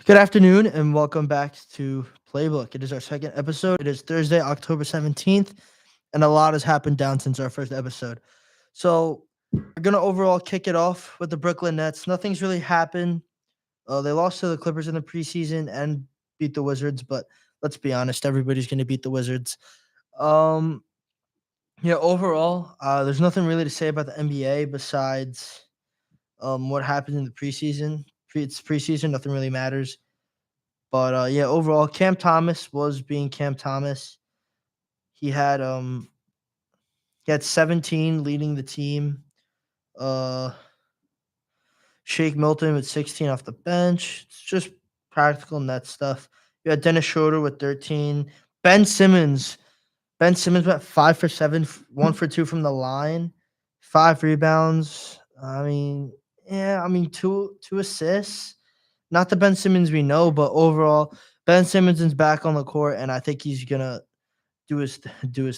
Good afternoon and welcome back to Playbook. It is our second episode. It is Thursday, October 17th, and a lot has happened down since our first episode. So, we're going to overall kick it off with the Brooklyn Nets. Nothing's really happened. They lost to the Clippers in the preseason and beat the Wizards, but let's be honest, everybody's going to beat the Wizards. Um, overall, there's nothing really to say about the NBA besides what happened in the preseason. It's preseason, nothing really matters. But overall, Cam Thomas was being Cam Thomas. He had um he had 17 leading the team. Uh Shake Milton with 16 off the bench. It's just practical net stuff. You had Dennis Schroeder with 13. Ben Simmons. Ben Simmons went 5 for 7, 1 for 2 from the line, 5 rebounds. Two assists. Not the Ben Simmons we know, but overall, Ben Simmons is back on the court, and I think he's gonna do his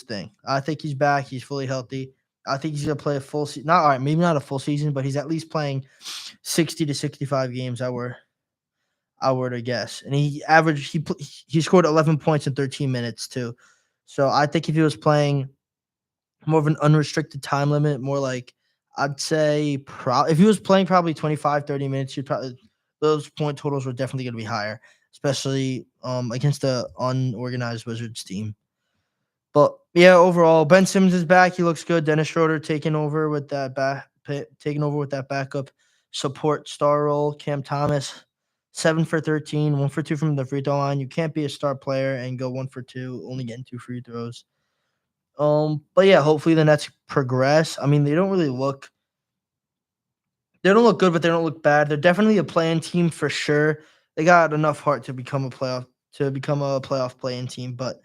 thing. I think he's back. He's fully healthy. I think he's gonna play a full season. Not all right, maybe not a full season, but he's at least playing 60 to 65 games. I were to guess, and he scored 11 points in 13 minutes too. So I think if he was playing more of an unrestricted time limit, more like I'd say if he was playing probably 25, 30 minutes, you'd probably those point totals were definitely going to be higher, especially against the unorganized Wizards team. But yeah, overall, Ben Simmons is back. He looks good. Dennis Schroeder taking over with that backup support star role. Cam Thomas, 7 for 13, 1 for 2 from the free throw line. You can't be a star player and go 1 for 2, only getting 2 free throws. But yeah, hopefully the Nets progress. I mean, they don't look good, but they don't look bad. They're definitely a playing team for sure. They got enough heart to become a playoff playing team. But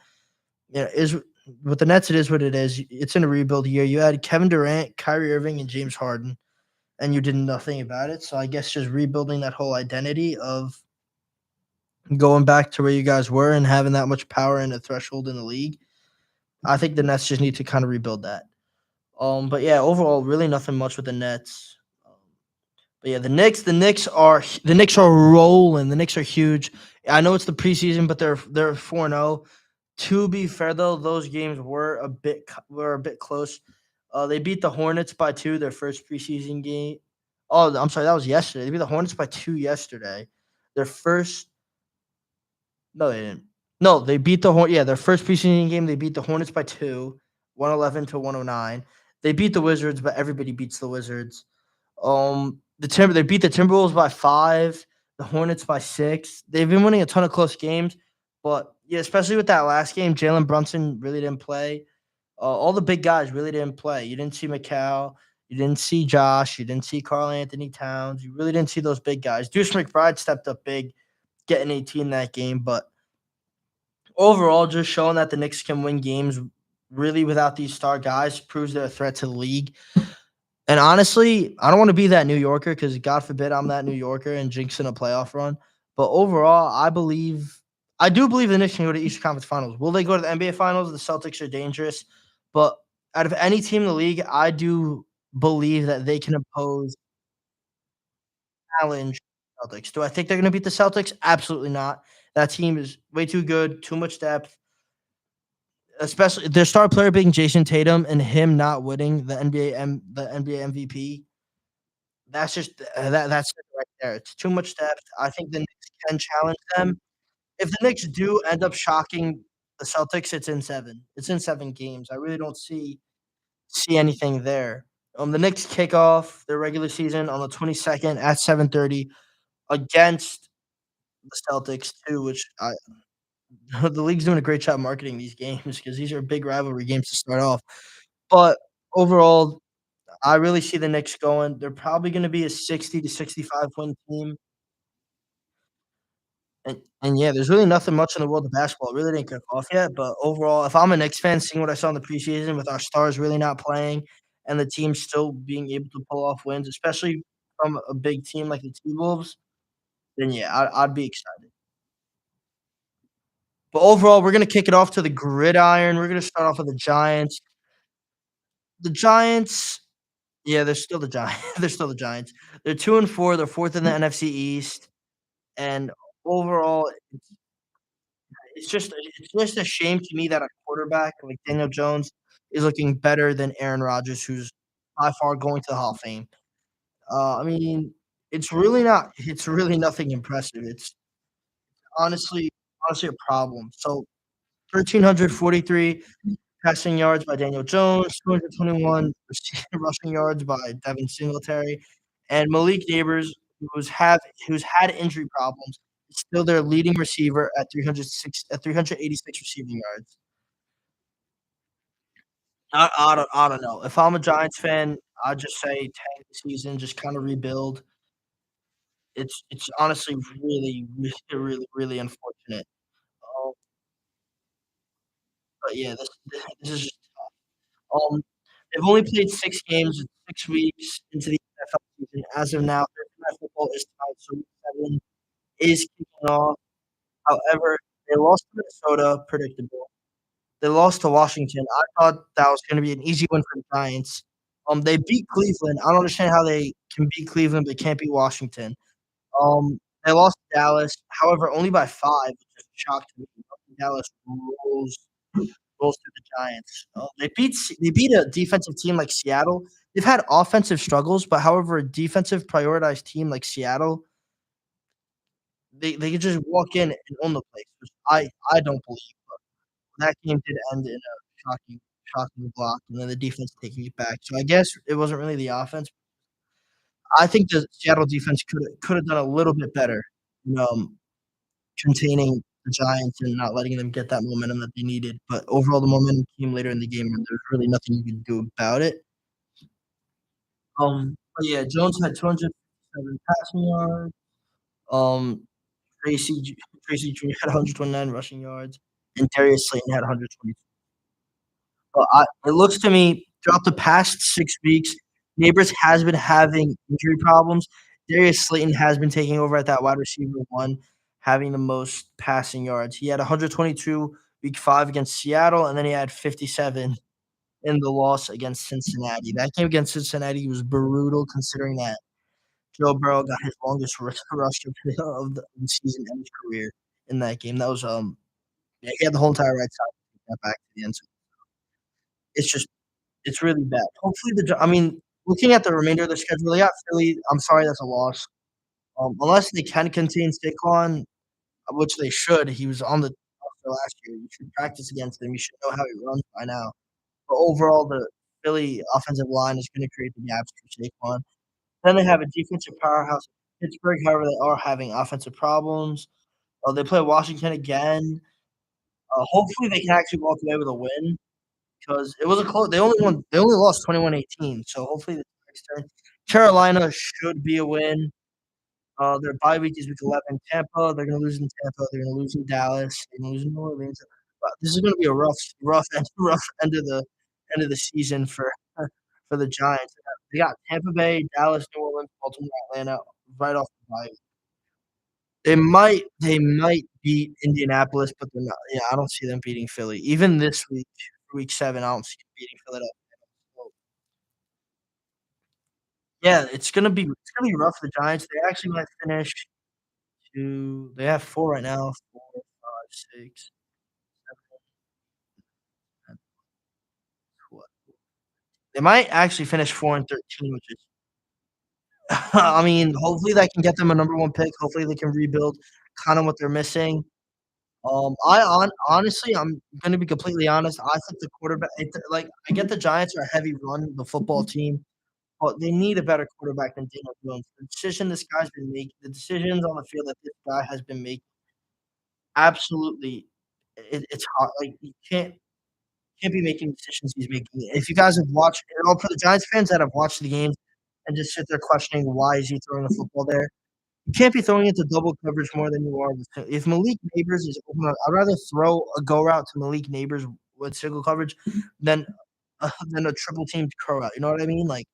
yeah, is with the Nets, it is what it is. It's in a rebuild year. You had Kevin Durant, Kyrie Irving, and James Harden, and you did nothing about it. So I guess just rebuilding that whole identity of going back to where you guys were and having that much power and a threshold in the league. I think the Nets just need to kind of rebuild that. But yeah, overall, really nothing much with the Nets. But yeah, the Knicks are rolling. The Knicks are huge. I know it's the preseason, but they're 4-0. To be fair though, those games were a bit close. They beat the Hornets by 2 their first preseason game. Oh, I'm sorry, that was yesterday. They beat the Hornets by 2 yesterday. Their first No, they didn't. No, they beat their first preseason game, they beat the Hornets by 2, 111 to 109. They beat the Wizards, but everybody beats the Wizards. They beat the Timberwolves by 5, the Hornets by 6. They've been winning a ton of close games, but yeah, especially with that last game, Jalen Brunson really didn't play. All the big guys really didn't play. You didn't see McCall, you didn't see Josh, you didn't see Carl Anthony Towns. You really didn't see those big guys. Deuce McBride stepped up big, getting 18 that game, but overall, just showing that the Knicks can win games really without these star guys proves they're a threat to the league. And honestly, I don't want to be that New Yorker because God forbid I'm that New Yorker and jinxing a playoff run. But overall, I do believe the Knicks can go to Eastern Conference Finals. Will they go to the NBA Finals? The Celtics are dangerous, but out of any team in the league, I do believe that they can impose challenge Celtics. Do I think they're going to beat the Celtics? Absolutely not. That team is way too good, too much depth. Especially their star player being Jason Tatum and him not winning the NBA MVP. That's it right there. It's too much depth. I think the Knicks can challenge them. If the Knicks do end up shocking the Celtics, it's in 7. It's in 7 games. I really don't see anything there. The Knicks kick off their regular season on the 22nd at 7:30 against the Celtics too, which I the league's doing a great job marketing these games because these are big rivalry games to start off. But overall, I really see the Knicks going. They're probably gonna be a 60 to 65 win team. And yeah, there's really nothing much in the world of basketball. It really didn't kick off yet, but overall, if I'm a Knicks fan, seeing what I saw in the preseason with our stars really not playing and the team still being able to pull off wins, especially from a big team like the T-Wolves, then yeah, I'd be excited. But overall, we're gonna kick it off to the gridiron. We're gonna start off with the Giants. The Giants, yeah, they're still the Giants. They're still the Giants. They're 2 and 4. They're 4th in the NFC East. And overall, it's just a shame to me that a quarterback like Daniel Jones is looking better than Aaron Rodgers, who's by far going to the Hall of Fame. I mean, it's really nothing impressive. It's honestly honestly a problem. So 1,343 passing yards by Daniel Jones, 221 rushing yards by Devin Singletary, and Malik Neighbors, who's had injury problems, is still their leading receiver at 386 receiving yards. I don't know. If I'm a Giants fan, I'd just say tank the season, just kinda rebuild. It's honestly really unfortunate. Um, but yeah, this is just they've only played 6 games in 6 weeks into the NFL season. As of now, Thursday Night Football is tied, so week 7 is kicking off. However, they lost to Minnesota, predictable. They lost to Washington. I thought that was gonna be an easy win for the Giants. They beat Cleveland. I don't understand how they can beat Cleveland, but can't beat Washington. They lost to Dallas, however, only by 5, which is a shock to me. Dallas rolls rolls through the Giants. They beat a defensive team like Seattle. They've had offensive struggles, but however, a defensive prioritized team like Seattle, they could just walk in and own the place, which I don't believe. That game did end in a shocking block, and then the defense taking it back. So I guess it wasn't really the offense. I think the Seattle defense coulda done a little bit better, containing the Giants and not letting them get that momentum that they needed. But overall, the momentum came later in the game, and there's really nothing you can do about it. But yeah, Jones had 257 passing yards. Um, Tracy J Tracy Jr. had 129 rushing yards, and Darius Slayton had 120. But it looks to me throughout the past 6 weeks, Neighbors has been having injury problems. Darius Slayton has been taking over at that wide receiver 1, having the most passing yards. He had 122 week 5 against Seattle, and then he had 57 in the loss against Cincinnati. That game against Cincinnati was brutal considering that Joe Burrow got his longest rush of the season and his career in that game. That was, yeah, he had the whole entire right side to take that back to the end zone. It's just it's really bad. Hopefully, I mean, looking at the remainder of the schedule, they got Philly. I'm sorry, that's a loss. Unless they can contain Saquon, which they should. He was on the roster last year. You should practice against him. You should know how he runs by now. But overall, the Philly offensive line is gonna create the gaps for Saquon. Then they have a defensive powerhouse in Pittsburgh, however, they are having offensive problems. They play Washington again. Hopefully, they can actually walk away with a win. 'Cause it was a close they only lost 21-18, so hopefully the next turn Carolina should be a win. Their bye week is week 11. Tampa, they're gonna lose in Tampa, they're gonna lose in Dallas, they're gonna lose in New Orleans. This is gonna be a rough end of the season for the Giants. They got Tampa Bay, Dallas, New Orleans, Baltimore, Atlanta right off the bye. They might beat Indianapolis, but they're not yeah, I don't see them beating Philly. Even this week, week 7, I don't see them beating Philadelphia. So, yeah, it's gonna be rough for the Giants. They actually might finish they have 4 right now, 4, 5, 6, 7, 12. They might actually finish 4 and 13, which is I mean, hopefully that can get them a number 1 pick. Hopefully they can rebuild kinda what they're missing. Honestly, I'm gonna be completely honest. I think the quarterback like, I get the Giants are a heavy run the football team, but they need a better quarterback than Daniel Jones. The decisions on the field that this guy has been making, absolutely, it's hard. Like, you can't be making decisions he's making. If you guys have watched for the Giants fans that have watched the games and just sit there questioning why is he throwing the football there, you can't be throwing into double coverage more than you are if Malik Neighbors is open, I'd rather throw a go route to Malik Neighbors with single coverage than than a triple teamed curl route. You know what I mean? Like,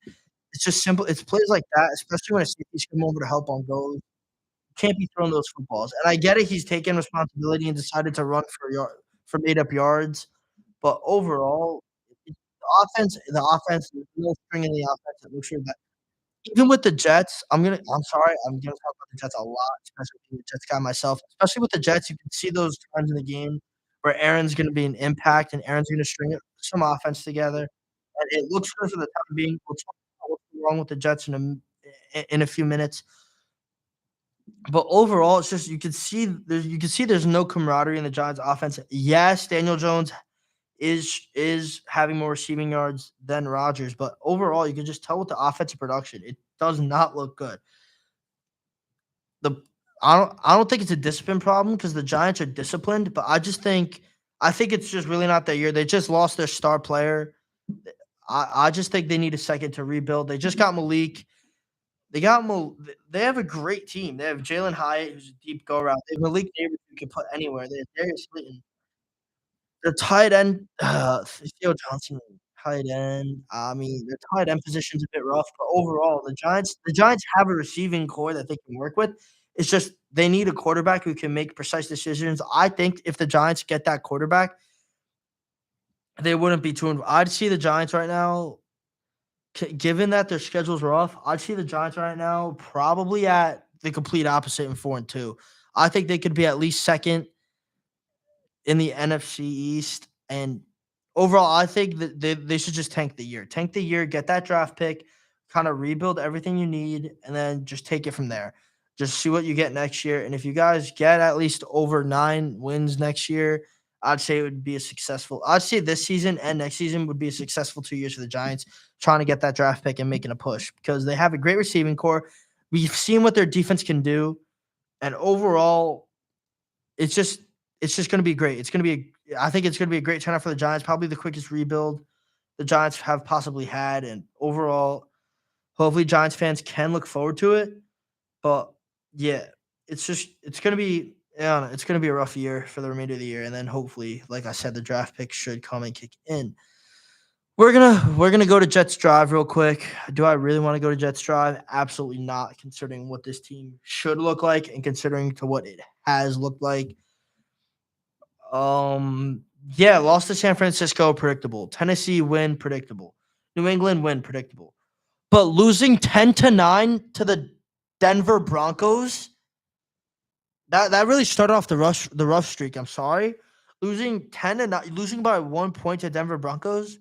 it's just simple. It's plays like that, especially when a safety's come over to help on goals. You can't be throwing those footballs. And I get it. He's taken responsibility and decided to run for made up yards. But overall, the offense, there's no string in the offense. It looks really bad. Even with the Jets, I'm sorry, I'm gonna talk about the Jets a lot, especially being a Jets guy myself. Especially with the Jets, you can see those times in the game where Aaron's gonna be an impact and Aaron's gonna string some offense together, and it looks good for the time being. We'll talk about what's wrong with the Jets in a few minutes. But overall, it's just you can see there's no camaraderie in the Giants offense. Yes, Daniel Jones is having more receiving yards than Rodgers, but overall, you can just tell with the offensive production, it does not look good. The I don't think it's a discipline problem because the Giants are disciplined, but I think it's just really not their year. They just lost their star player. I just think they need a second to rebuild. They just got Malik. They have a great team. They have Jalen Hyatt, who's a deep go route. They have Malik Davis you can put anywhere. They have Darius Slayton. Their tight end, Theo Johnson, tight end. I mean, their tight end position's a bit rough, but overall, the Giants have a receiving core that they can work with. It's just they need a quarterback who can make precise decisions. I think if the Giants get that quarterback, they wouldn't be too. I'd see the Giants right now, given that their schedule's rough. I'd see the Giants right now probably at the complete opposite in 4-2. I think they could be at least second in the NFC East. And overall, I think that they should just tank the year. Tank the year, get that draft pick, kind of rebuild everything you need, and then just take it from there. Just see what you get next year. And if you guys get at least over 9 wins next year, I'd say it would be a successful. I'd say this season and next season would be a successful 2 years for the Giants, trying to get that draft pick and making a push because they have a great receiving core. We've seen what their defense can do, and overall, it's just it's just gonna be great. I think it's gonna be a great turnout for the Giants, probably the quickest rebuild the Giants have possibly had, and overall, hopefully Giants fans can look forward to it. But yeah, it's gonna be I don't know, it's gonna be a rough year for the remainder of the year, and then hopefully, like I said, the draft pick should come and kick in. We're gonna go to Jets Drive real quick. Do I really want to go to Jets Drive? Absolutely not, considering what this team should look like and considering to what it has looked like. Um, yeah, lost to San Francisco, predictable. Tennessee win, predictable. New England win, predictable. But losing 10-9 to the Denver Broncos, that really started off the rough streak. I'm sorry. Losing 10-9, losing by 1 point to Denver Broncos.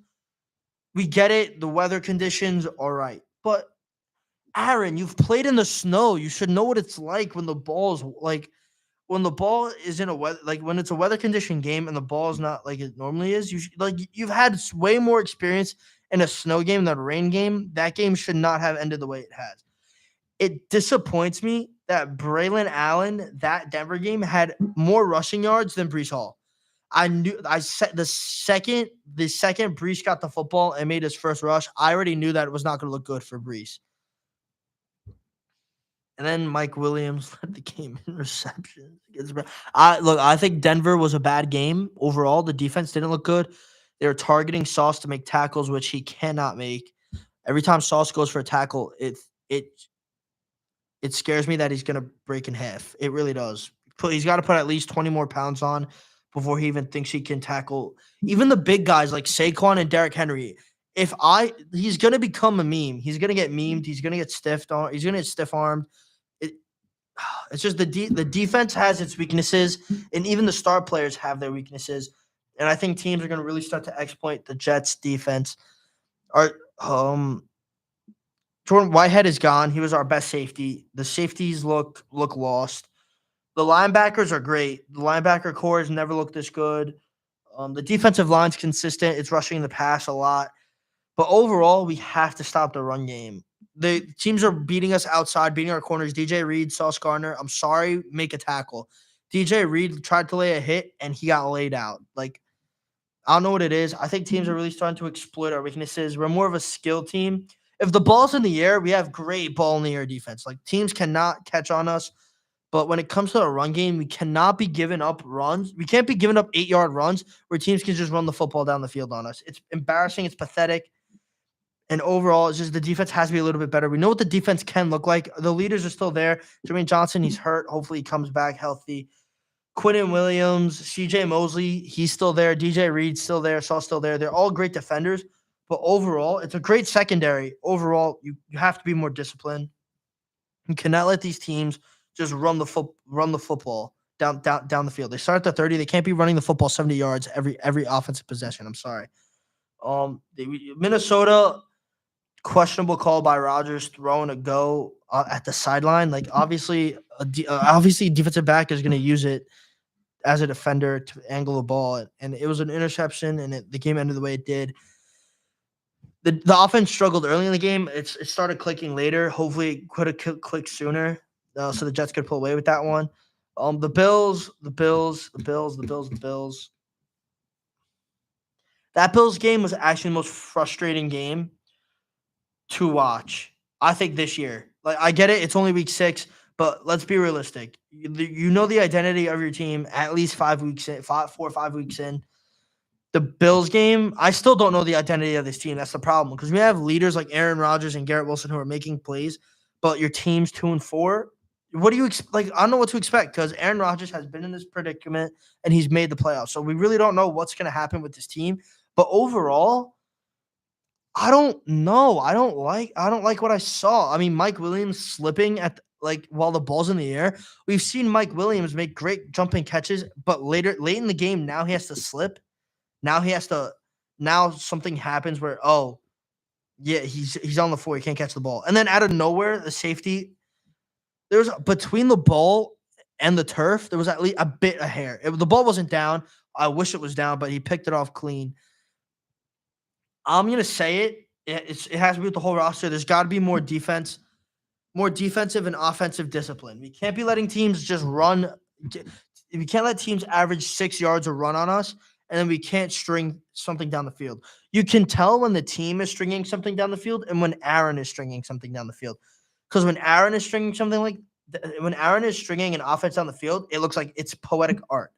We get it. The weather conditions, all right. But Aaron, you've played in the snow. You should know what it's like when the ball is in a weather like when it's a weather condition game and the ball is not like it normally is. You've had way more experience in a snow game than a rain game. That game should not have ended the way it has. It disappoints me that Braylon Allen, that Denver game, had more rushing yards than Brees Hall. I knew I said the second Brees got the football and made his first rush, I already knew that it was not going to look good for Brees. And then Mike Williams led the game in receptions. I think Denver was a bad game overall. The defense didn't look good. They were targeting Sauce to make tackles, which he cannot make. Every time Sauce goes for a tackle, it it scares me that he's gonna break in half. It really does. He's got to put at least 20 more pounds on before he even thinks he can tackle even the big guys like Saquon and Derrick Henry. He's gonna become a meme. He's gonna get memed. He's gonna get stiffed on. He's gonna get stiff armed. It, it's just the defense has its weaknesses, and even the star players have their weaknesses. And I think teams are gonna really start to exploit the Jets defense. Our Jordan Whitehead is gone. He was our best safety. The safeties look lost. The linebackers are great. The linebacker core has never looked this good. The defensive line's consistent. It's rushing the pass a lot. But overall, we have to stop the run game. The teams are beating us outside, beating our corners. DJ Reed, Sauce Gardner. I'm sorry, make a tackle. DJ Reed tried to lay a hit and he got laid out. Like, I don't know what it is. I think teams are really starting to exploit our weaknesses. We're more of a skill team. If the ball's in the air, we have great ball in the air defense. Like, teams cannot catch on us. But when it comes to a run game, we cannot be giving up runs. We can't be giving up 8-yard runs where teams can just run the football down the field on us. It's embarrassing. It's pathetic. And overall, it's just the defense has to be a little bit better. We know what the defense can look like. The leaders are still there. Jermaine Johnson, he's hurt. Hopefully, he comes back healthy. Quinnen Williams, CJ Mosley, he's still there. DJ Reed's still there. Sauce still there. They're all great defenders. But overall, it's a great secondary. Overall, you have to be more disciplined. You cannot let these teams just run the football down the field. They start at the 30. They can't be running the football 70 yards every offensive possession. I'm sorry. Minnesota, questionable call by Rodgers throwing a go at the sideline. Like obviously defensive back is going to use it as a defender to angle the ball, and it was an interception, and the game ended the way it did. The offense struggled early in the game. It started clicking later. Hopefully, it could have clicked sooner, so the Jets could pull away with that one. The Bills. That Bills game was actually the most frustrating game to watch, I think, this year. Like, I get it, it's only week 6, but let's be realistic. You know the identity of your team at least 4 or 5 weeks in. The Bills game, I still don't know the identity of this team. That's the problem, because we have leaders like Aaron Rodgers and Garrett Wilson who are making plays, but your team's 2-4. What do you like? I don't know what to expect, because Aaron Rodgers has been in this predicament and he's made the playoffs. So we really don't know what's going to happen with this team. But overall, I don't know. I don't like what I saw. I mean, Mike Williams slipping while the ball's in the air. We've seen Mike Williams make great jumping catches, but late in the game, now he has to slip. Now something happens where, oh, yeah, he's on the floor. He can't catch the ball. And then out of nowhere, the safety, there's between the ball and the turf, there was at least a bit of hair. The ball wasn't down. I wish it was down, but he picked it off clean. I'm going to say it. It has to be with the whole roster. There's got to be more defensive and offensive discipline. We can't be letting teams just run. We can't let teams average 6 yards a run on us, and then we can't string something down the field. You can tell when the team is stringing something down the field and when Aaron is stringing something down the field. Because when Aaron is stringing an offense down the field, it looks like it's poetic art.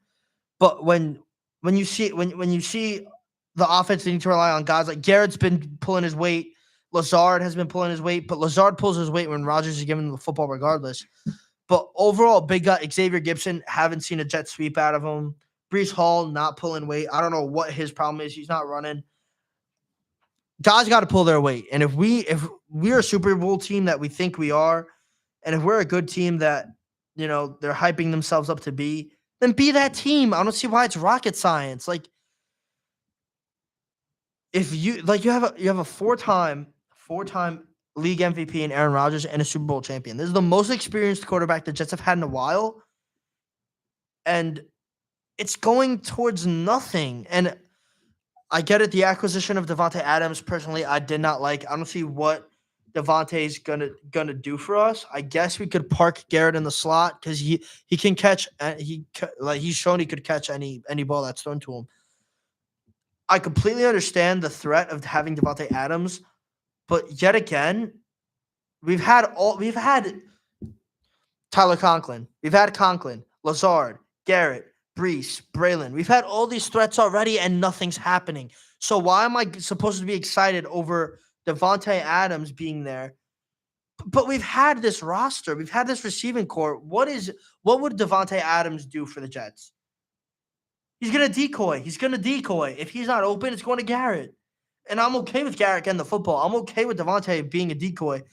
But when you see the offense needing to rely on guys like Garrett's been pulling his weight, Lazard has been pulling his weight, but Lazard pulls his weight when Rodgers is giving him the football regardless. But overall, big guy Xavier Gibson, haven't seen a jet sweep out of him. Breece Hall not pulling weight. I don't know what his problem is. He's not running. Guys got to pull their weight. And if we're a Super Bowl team that we think we are, and if we're a good team that, they're hyping themselves up to be, then be that team. I don't see why it's rocket science. Like, if you have a four-time league MVP in Aaron Rodgers and a Super Bowl champion. This is the most experienced quarterback the Jets have had in a while, and it's going towards nothing. And I get it, the acquisition of Davante Adams, personally, I did not like. I don't see what Davante's gonna do for us. I guess we could park Garrett in the slot because he can catch. He's shown he could catch any ball that's thrown to him. I completely understand the threat of having Davante Adams, but yet again, we've had Tyler Conklin, we've had Conklin, Lazard, Garrett, Breece, Braylon. We've had all these threats already, and nothing's happening. So why am I supposed to be excited over Davante Adams being there? But we've had this roster, we've had this receiving core. What would Davante Adams do for the Jets? He's going to decoy. If he's not open, it's going to Garrett. And I'm okay with Garrett getting the football. I'm okay with Davante being a decoy.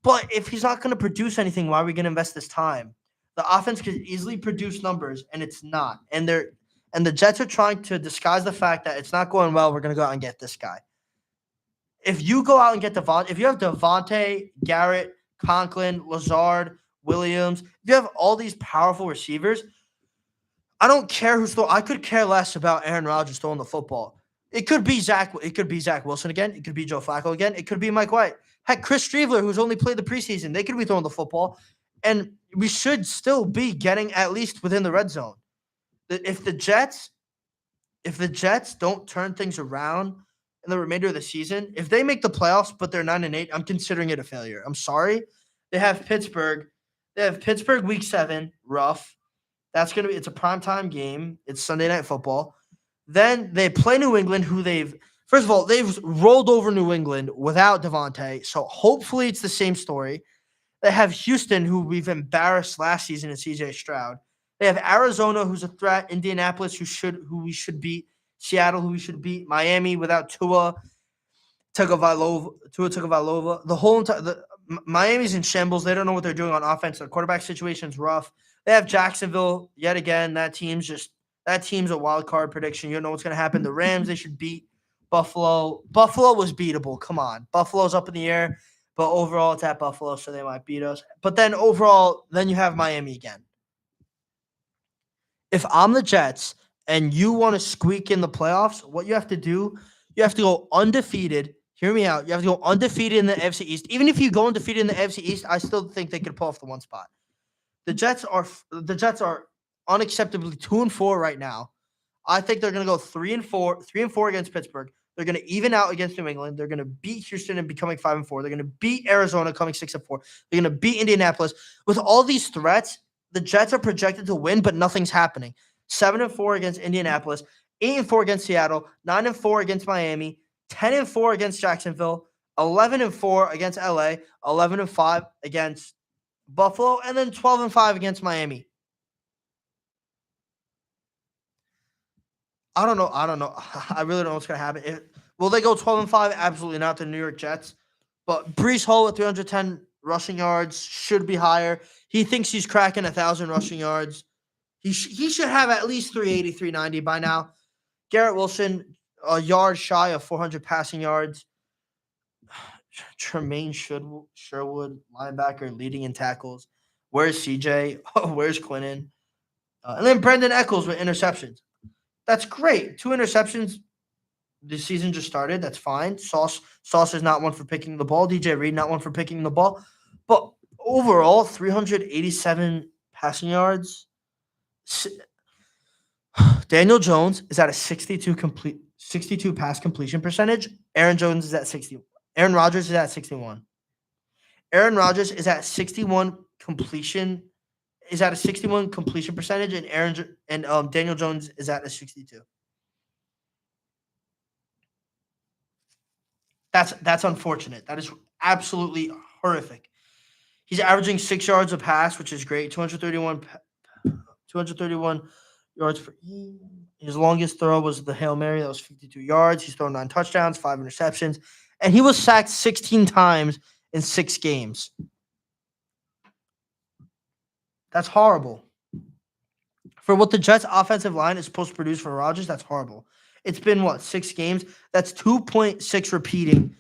But if he's not going to produce anything, why are we going to invest this time? The offense could easily produce numbers, and it's not. And the Jets are trying to disguise the fact that it's not going well. We're going to go out and get this guy. If you go out and get Davante, if you have Davante, Garrett, Conklin, Lazard, Williams, if you have all these powerful receivers, I don't care who's throwing. I could care less about Aaron Rodgers throwing the football. It could be Zach Wilson again. It could be Joe Flacco again. It could be Mike White. Heck, Chris Streveler, who's only played the preseason, they could be throwing the football. And we should still be getting at least within the red zone. If the Jets don't turn things around in the remainder of the season, if they make the playoffs but they're 9-8, I'm considering it a failure. I'm sorry. They have Pittsburgh. Week 7, rough. It's a primetime game. It's Sunday Night Football. Then they play New England, they've rolled over New England without Davante. So hopefully it's the same story. They have Houston, who we've embarrassed last season in CJ Stroud. They have Arizona, who's a threat. Indianapolis, who we should beat. Seattle, who we should beat. Miami without Tua. Tagovailoa. The whole entire Miami's in shambles. They don't know what they're doing on offense. Their quarterback situation's rough. They have Jacksonville yet again. That team's a wild card prediction. You don't know what's going to happen. The Rams, they should beat Buffalo. Buffalo was beatable. Come on, Buffalo's up in the air, but overall it's at Buffalo, so they might beat us. But then overall, then you have Miami again. If I'm the Jets and you want to squeak in the playoffs, what you have to do, you have to go undefeated. Hear me out. You have to go undefeated in the AFC East. Even if you go undefeated in the AFC East, I still think they could pull off the one spot. The Jets are unacceptably 2-4 right now. I think they're going to go 3-4, 3-4 against Pittsburgh. They're going to even out against New England. They're going to beat Houston and becoming 5-4. They're going to beat Arizona coming 6-4. They're going to beat Indianapolis. With all these threats, the Jets are projected to win, but nothing's happening. 7-4 against Indianapolis, 8-4 against Seattle, 9-4 against Miami, 10-4 against Jacksonville, 11-4 against LA, 11-5 against Buffalo, and then 12-5 against Miami. I don't know. I really don't know what's going to happen. Will they go 12-5? Absolutely not. The New York Jets. But Breece Hall with 310 rushing yards should be higher. He thinks he's cracking 1,000 rushing yards. He should have at least 380, 390 by now. Garrett Wilson, a yard shy of 400 passing yards. Tremaine Sherwood, linebacker, leading in tackles. Where's CJ? Where's Quinnen? And then Brendan Eccles with interceptions. That's great. 2 interceptions. The season just started. That's fine. Sauce is not one for picking the ball. DJ Reed, not one for picking the ball. But overall, 387 passing yards. Daniel Jones is at a 62 pass completion percentage. Aaron Jones is at 60. Aaron Rodgers is at 61. Aaron Rodgers is at 61 completion. Is at a 61 completion percentage, and Daniel Jones is at a 62. That's unfortunate. That is absolutely horrific. He's averaging 6 yards a pass, which is great. 231 yards per game. His longest throw was the Hail Mary. That was 52 yards. He's thrown 9 touchdowns, 5 interceptions, and he was sacked 16 times in 6 games. That's horrible. For what the Jets' offensive line is supposed to produce for Rodgers, that's horrible. It's been, 6 games? That's 2.6 repeating.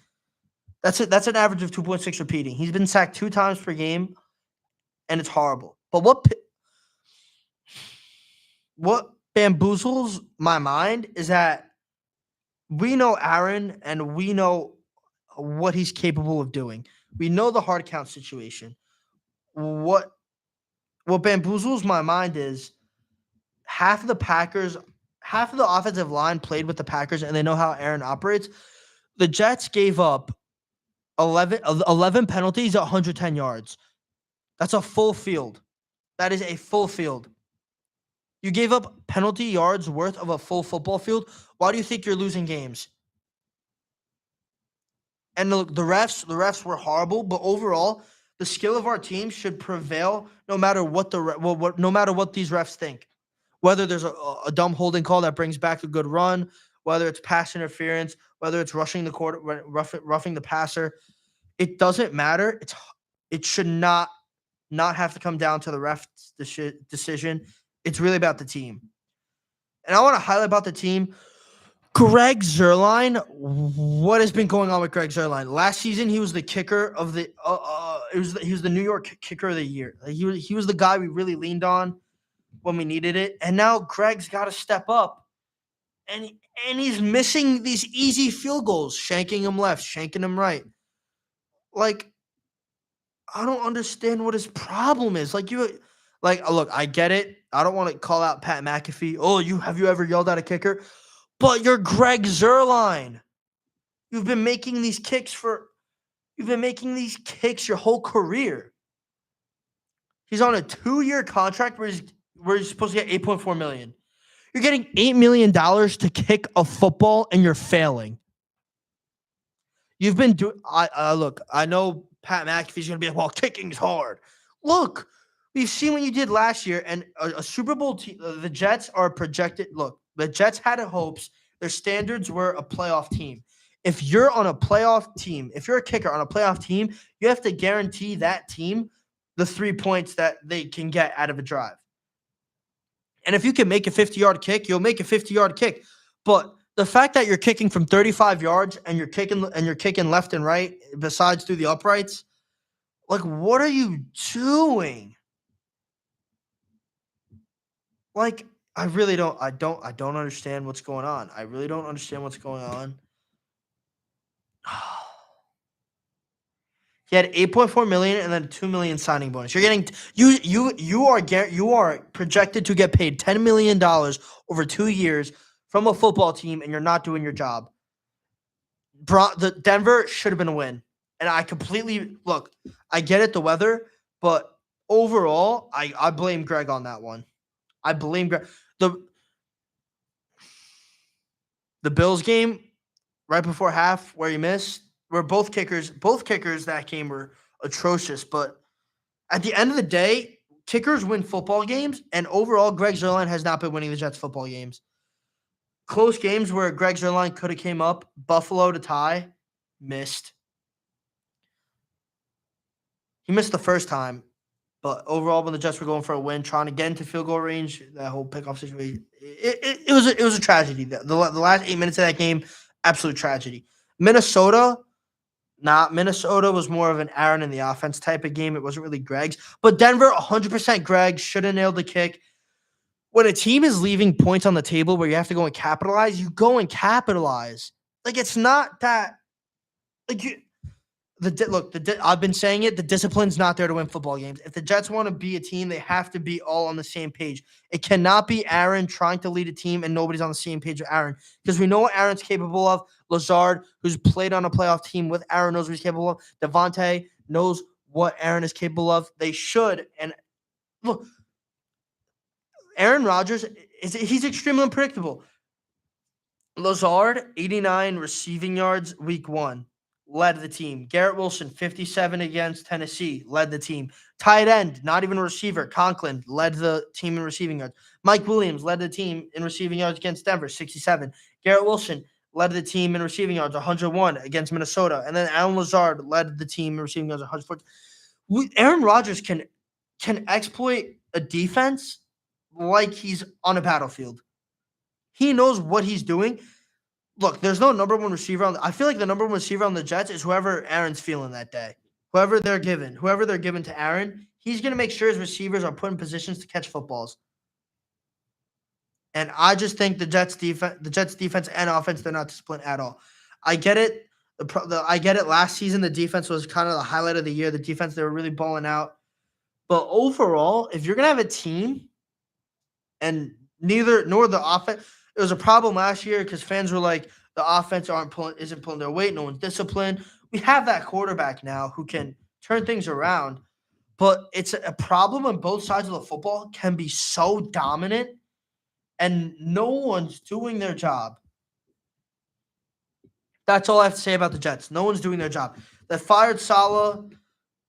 That's an average of 2.6 repeating. He's been sacked 2 times per game, and it's horrible. But what bamboozles my mind is that we know Aaron, and we know what he's capable of doing. We know the hard count situation. What bamboozles my mind is half of the offensive line played with the Packers, and they know how Aaron operates. The Jets gave up 11 penalties at 110 yards. That's a full field. That is a full field. You gave up penalty yards worth of a full football field. Why do you think you're losing games? And the refs were horrible, but overall, the skill of our team should prevail no matter what no matter what these refs think. Whether there's a dumb holding call that brings back a good run, whether it's pass interference, whether it's roughing the passer, it doesn't matter. It should not have to come down to the ref's decision. It's really about the team. And I want to highlight about the team, Greg Zuerlein. What has been going on with Greg Zuerlein? Last season, he was the kicker of the. He was the New York Kicker of the Year. He was the guy we really leaned on when we needed it, and now Greg's got to step up, and he's missing these easy field goals, shanking him left, shanking him right. Like, I don't understand what his problem is. Look, I get it. I don't want to call out Pat McAfee. Oh, have you ever yelled at a kicker? But you're Greg Zuerlein. You've been making these kicks your whole career. He's on a 2-year contract where he's supposed to get $8.4 million. You're getting $8 million to kick a football, and you're failing. You've been doing. Look. I know Pat McAfee's going to be like, "Well, kicking's hard." Look, we've seen what you did last year, and a Super Bowl team. The Jets are projected. Look, the Jets had hopes. Their standards were a playoff team. if you're on a playoff team, if you're a kicker on a playoff team, you have to guarantee that team the 3 points that they can get out of a drive. And if you can make a 50-yard kick, you'll make a 50-yard kick. But the fact that you're kicking from 35 yards and you're kicking left and right, besides through the uprights, like, what are you doing? Like, I don't understand what's going on. I really don't understand what's going on. He had 8.4 million and then a 2 million signing bonus. You're getting you are projected to get paid $10 million over 2 years from a football team, and you're not doing your job. The Denver should have been a win. And I completely look, I get it, the weather, but overall, I blame Greg on that one. I blame Greg. The Bills game right before half where he missed, where both kickers that game were atrocious. But at the end of the day, kickers win football games, and overall, Greg Zuerlein has not been winning the Jets football games. Close games where Greg Zuerlein could have came up, Buffalo to tie, missed. He missed the first time, but overall, when the Jets were going for a win, trying to get into field goal range, that whole pickoff situation, it was a tragedy. The last 8 minutes of that game, absolute tragedy. Minnesota was more of an Aaron in the offense type of game. It wasn't really Greg's. But Denver, 100% Greg, should have nailed the kick. When a team is leaving points on the table where you have to go and capitalize, you go and capitalize. Like, it's not that – like you – I've been saying it. The discipline's not there to win football games. If the Jets want to be a team, they have to be all on the same page. It cannot be Aaron trying to lead a team and nobody's on the same page with Aaron, because we know what Aaron's capable of. Lazard, who's played on a playoff team with Aaron, knows what he's capable of. Devontae knows what Aaron is capable of. They should. And look, Aaron Rodgers, he's extremely unpredictable. Lazard, 89 receiving yards week 1. Led the team. Garrett Wilson, 57 against Tennessee, led the team. Tight end, not even a receiver, Conklin, led the team in receiving yards. Mike Williams led the team in receiving yards against Denver, 67. Garrett Wilson led the team in receiving yards, 101 against Minnesota. And then Alan Lazard led the team in receiving yards, 140. Aaron Rodgers can exploit a defense like he's on a battlefield. He knows what he's doing. Look, there's no number one receiver I feel like the number one receiver on the Jets is whoever Aaron's feeling that day. Whoever they're given to Aaron, he's going to make sure his receivers are put in positions to catch footballs. And I just think the Jets defense and offense, they're not disciplined at all. I get it. I get it. Last season, the defense was kind of the highlight of the year. The defense, they were really balling out. But overall, if you're going to have a team and nor the offense, it was a problem last year because fans were like, the offense isn't pulling their weight. No one's disciplined. We have that quarterback now who can turn things around, but it's a problem on both sides of the football, can be so dominant, and no one's doing their job. That's all I have to say about the Jets. No one's doing their job. They fired Saleh,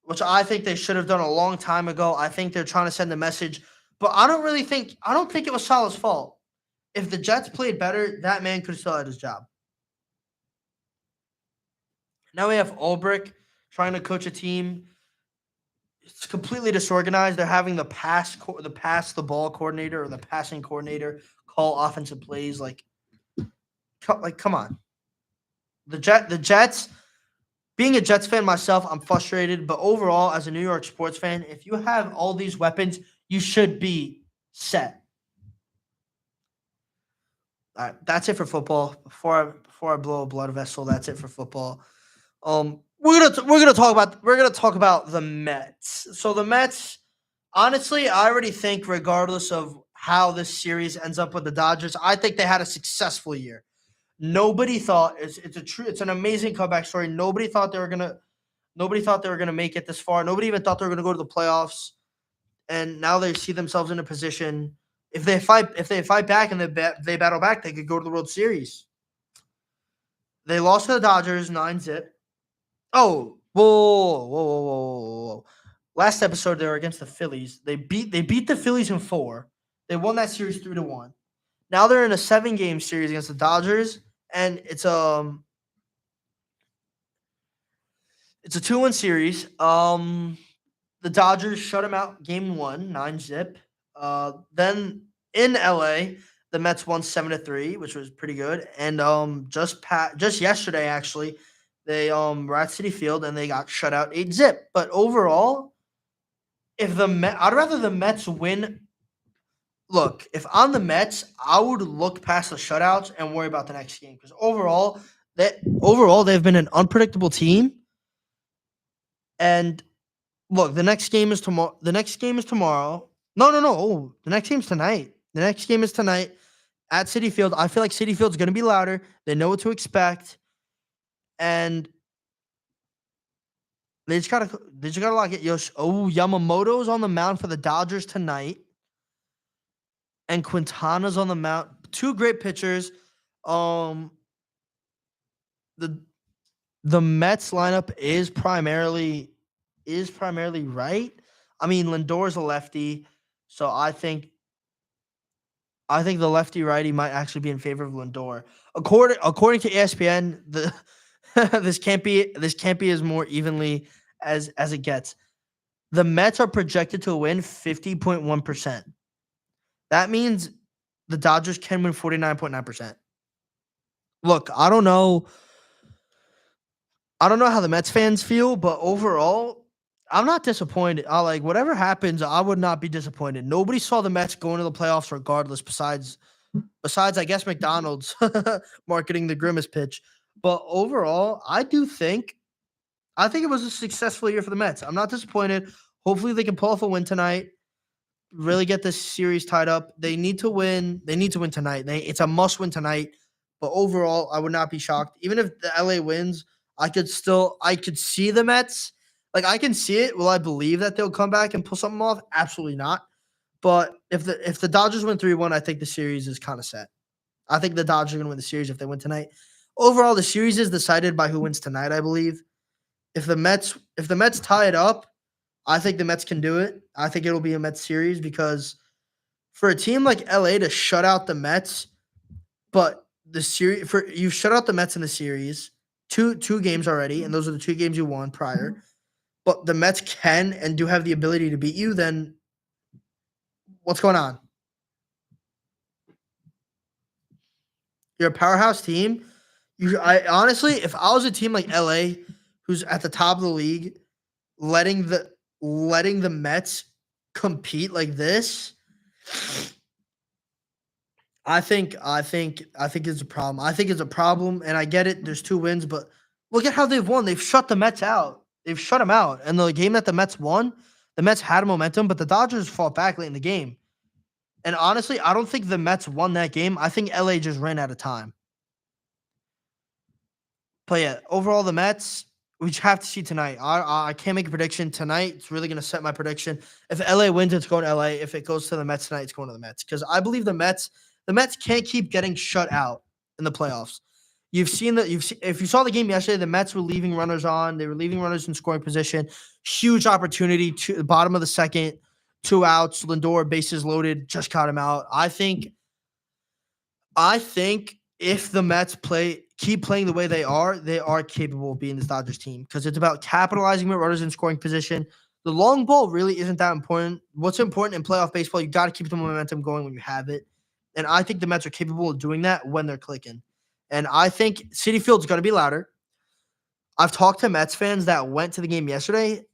which I think they should have done a long time ago. I think they're trying to send a message, but I don't think it was Saleh's fault. If the Jets played better, that man could have still had his job. Now we have Ulbrich trying to coach a team. It's completely disorganized. They're having the pass the ball coordinator or the passing coordinator call offensive plays. Like, come on. The Jets. Being a Jets fan myself, I'm frustrated. But overall, as a New York sports fan, if you have all these weapons, you should be set. All right, that's it for football. Before I blow a blood vessel, that's it for football. We're gonna talk about the Mets. So the Mets, honestly, I already think regardless of how this series ends up with the Dodgers, I think they had a successful year. Nobody thought it's an amazing comeback story. Nobody thought they were gonna make it this far. Nobody even thought they were gonna go to the playoffs, and now they see themselves in a position. If they fight back and they battle back, they could go to the World Series. They lost to the Dodgers 9-0. Oh, whoa. Last episode they were against the Phillies. They beat the Phillies in 4. They won that series 3-1. Now they're in a 7-game series against the Dodgers, and it's It's a 2-1 series. The Dodgers shut them out game one, 9-zip. Then in LA, the Mets won 7-3, which was pretty good. And just yesterday actually, they were at City Field and they got shut out 8-zip. But overall, if I'd rather the Mets win. Look, if I'm the Mets, I would look past the shutouts and worry about the next game because overall they've been an unpredictable team. And look, the next game is tomorrow. The next game is tomorrow. No, no, no. Oh, the next game's tonight. The next game is tonight at City Field. I feel like City Field's going to be louder. They know what to expect, and they just gotta lock it. Yamamoto's on the mound for the Dodgers tonight, and Quintana's on the mound. Two great pitchers. Um, the the Mets lineup is primarily right. I mean, Lindor's a lefty, so I think the lefty righty might actually be in favor of Lindor. According to ESPN, this can't be as more evenly as it gets. The Mets are projected to win 50.1%. That means the Dodgers can win 49.9%. Look, I don't know how the Mets fans feel, but overall, I'm not disappointed. I like whatever happens, I would not be disappointed. Nobody saw the Mets going to the playoffs regardless, besides I guess McDonald's marketing the grimace pitch. But overall, I think it was a successful year for the Mets. I'm not disappointed. Hopefully they can pull off a win tonight, really get this series tied up. They need to win. They need to win tonight. It's a must win tonight. But overall, I would not be shocked. Even if the LA wins, I could see the Mets. Like I can see it. Will I believe that they'll come back and pull something off? Absolutely not. But if the Dodgers win 3-1, I think the series is kind of set. I think the Dodgers are going to win the series if they win tonight. Overall, the series is decided by who wins tonight, I believe. If the Mets tie it up, I think the Mets can do it. I think it'll be a Mets series because for a team like LA to shut out the Mets, but the series for you shut out the Mets in the series, two games already, and those are the two games you won prior. But the Mets can and do have the ability to beat you, then what's going on? You're a powerhouse team. I honestly, if I was a team like LA, who's at the top of the league, letting the Mets compete like this, I think it's a problem. I think it's a problem, and I get it. There's two wins, but look at how they've won. They've shut the Mets out. They've shut them out. And the game that the Mets won, the Mets had momentum, but the Dodgers fought back late in the game. And honestly, I don't think the Mets won that game. I think LA just ran out of time. But yeah, overall, the Mets, we just have to see tonight. I can't make a prediction tonight. It's really going to set my prediction. If LA wins, it's going to LA. If it goes to the Mets tonight, it's going to the Mets because I believe the Mets can't keep getting shut out in the playoffs. If you saw the game yesterday, the Mets were leaving runners on. They were leaving runners in scoring position. Huge opportunity to the bottom of the second, 2 outs. Lindor, bases loaded, just caught him out. I think if the Mets keep playing the way they are capable of being this Dodgers team because it's about capitalizing with runners in scoring position. The long ball really isn't that important. What's important in playoff baseball, you got to keep the momentum going when you have it. And I think the Mets are capable of doing that when they're clicking. And I think Citi Field's going to be louder. I've talked to Mets fans that went to the game yesterday.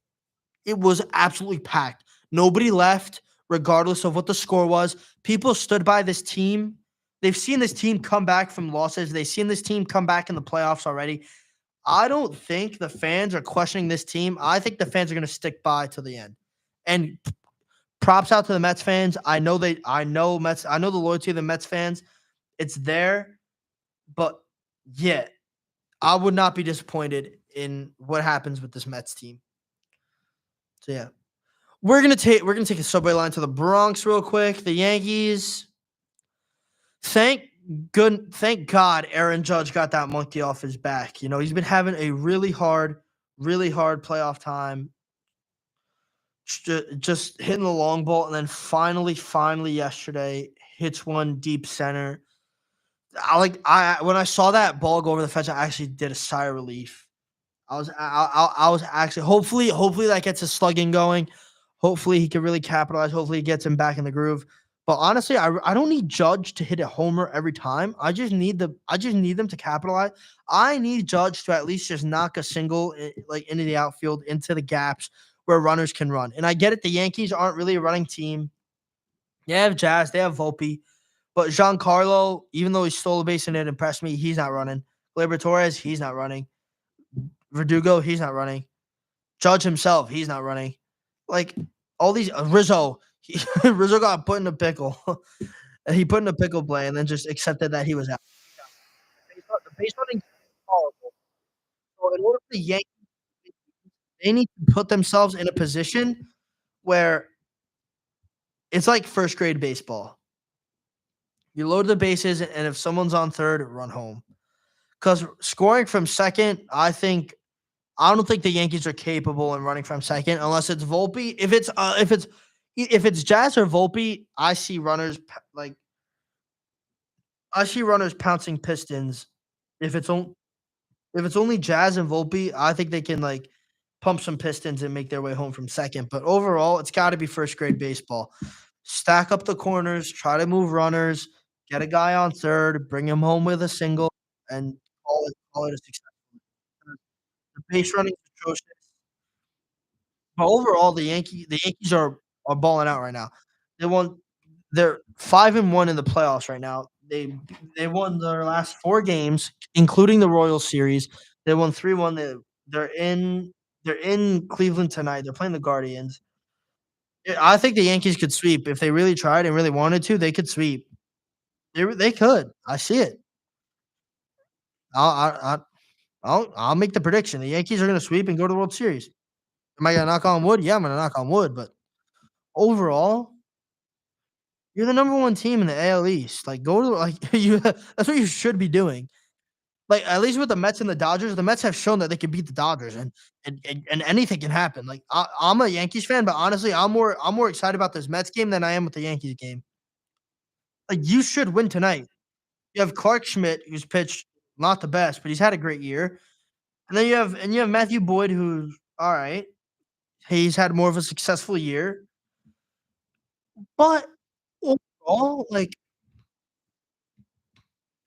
It was absolutely packed. Nobody left, regardless of what the score was. People stood by this team. They've seen this team come back from losses. They've seen this team come back in the playoffs already. I don't think the fans are questioning this team. I think the fans are going to stick by to the end. And props out to the Mets fans. I know the loyalty of the Mets fans. It's there, but yeah, I would not be disappointed in what happens with this Mets team. So yeah. We're gonna take a subway line to the Bronx real quick. The Yankees. Thank God Aaron Judge got that monkey off his back. He's been having a really hard playoff time. Just hitting the long ball, and then finally yesterday hits one deep center. When I saw that ball go over the fence, I actually did a sigh of relief. I was actually hopefully that gets his slugging going. Hopefully he can really capitalize. Hopefully he gets him back in the groove. But honestly, I don't need Judge to hit a homer every time. I just need them to capitalize. I need Judge to at least just knock a single like into the outfield into the gaps where runners can run. And I get it. The Yankees aren't really a running team. They have Jazz. They have Volpe. But Giancarlo, even though he stole a base and it impressed me, he's not running. Gleyber Torres, he's not running. Verdugo, he's not running. Judge himself, he's not running. Like all these Rizzo, Rizzo got put in a pickle. He put in a pickle play and then just accepted that he was out. The base running is horrible. So in order for the Yankees, they need to put themselves in a position where it's like first grade baseball. You load the bases, and if someone's on third, run home. Because scoring from second, I don't think the Yankees are capable in running from second unless it's Volpe. If it's Jazz or Volpe, like I see runners pouncing Pistons. If it's on, if it's only Jazz and Volpe, I think they can like pump some Pistons and make their way home from second. But overall, it's got to be first grade baseball. Stack up the corners, try to move runners, get a guy on third, bring him home with a single, and call it a success. The base running is atrocious. But overall, the Yankees are balling out right now. They won they're 5-1 in the playoffs right now. They won their last 4 games, including the Royals series. They won 3-1. They're in they're in Cleveland tonight. They're playing the Guardians. I think the Yankees could sweep if they really tried and really wanted to. They could sweep. They could. I see it. I'll I, I, I'll make the prediction. The Yankees are going to sweep and go to the World Series. Am I going to knock on wood? Yeah, I'm going to knock on wood. But overall, you're the number 1 team in the AL East. Like, go to like you. That's what you should be doing. Like, at least with the Mets and the Dodgers, the Mets have shown that they can beat the Dodgers, and anything can happen. Like, I'm a Yankees fan, but honestly, I'm more excited about this Mets game than I am with the Yankees game. Like, you should win tonight. You have Clark Schmidt, who's pitched not the best, but he's had a great year, and then you have Matthew Boyd, who's all right. He's had more of a successful year, but overall, like,